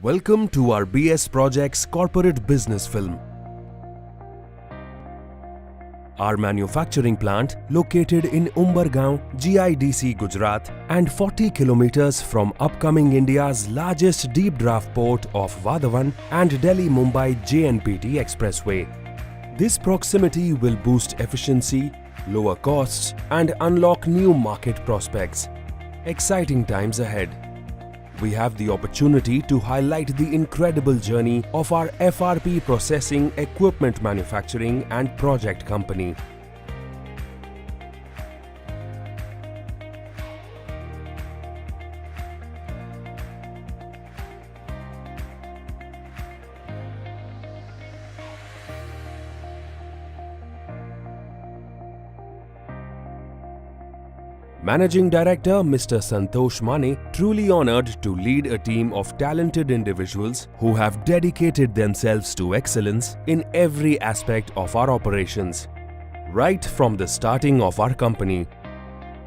Welcome to our BS Projects corporate business film. Our manufacturing plant, located in Umbergaon, GIDC, Gujarat, and 40 kilometers from upcoming India's largest deep draft port of Vadhavan and Delhi-Mumbai JNPT Expressway. This proximity will boost efficiency, lower costs, and unlock new market prospects. Exciting times ahead. We have the opportunity to highlight the incredible journey of our FRP processing equipment manufacturing and project company. Managing Director Mr. Santosh Mane truly honored to lead a team of talented individuals who have dedicated themselves to excellence in every aspect of our operations. Right from the starting of our company,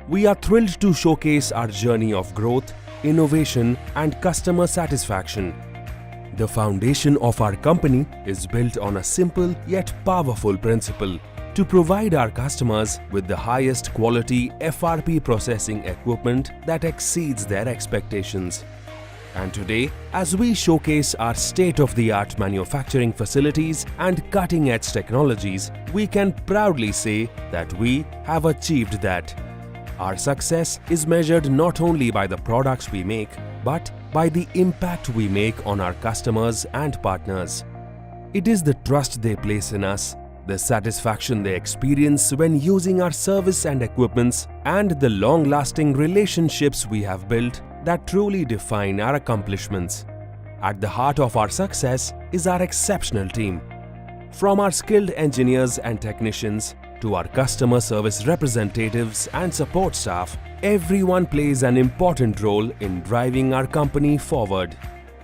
we are thrilled to showcase our journey of growth, innovation and customer satisfaction. The foundation of our company is built on a simple yet powerful principle: to provide our customers with the highest quality FRP processing equipment that exceeds their expectations. And today, as we showcase our state-of-the-art manufacturing facilities and cutting-edge technologies, we can proudly say that we have achieved that. Our success is measured not only by the products we make, but by the impact we make on our customers and partners. It is the trust they place in us, the satisfaction they experience when using our service and equipments, and the long-lasting relationships we have built that truly define our accomplishments. At the heart of our success is our exceptional team. From our skilled engineers and technicians to our customer service representatives and support staff, everyone plays an important role in driving our company forward.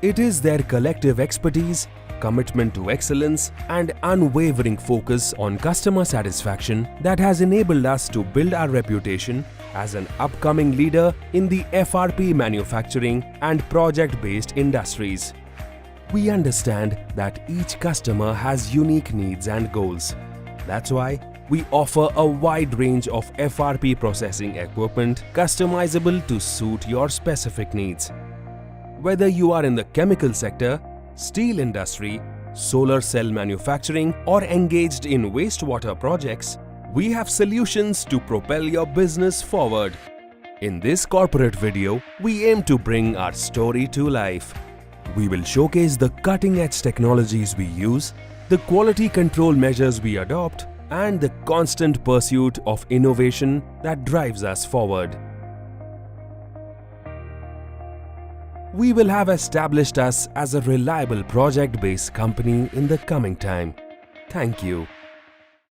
It is their collective expertise, commitment to excellence and unwavering focus on customer satisfaction that has enabled us to build our reputation as an upcoming leader in the FRP manufacturing and project-based industries. We understand that each customer has unique needs and goals. That's why we offer a wide range of FRP processing equipment customizable to suit your specific needs. Whether you are in the chemical sector, steel industry, solar cell manufacturing, or engaged in wastewater projects, we have solutions to propel your business forward. In this corporate video, we aim to bring our story to life. We will showcase the cutting-edge technologies we use, the quality control measures we adopt, and the constant pursuit of innovation that drives us forward. We will have established us as a reliable project-based company in the coming time. Thank you.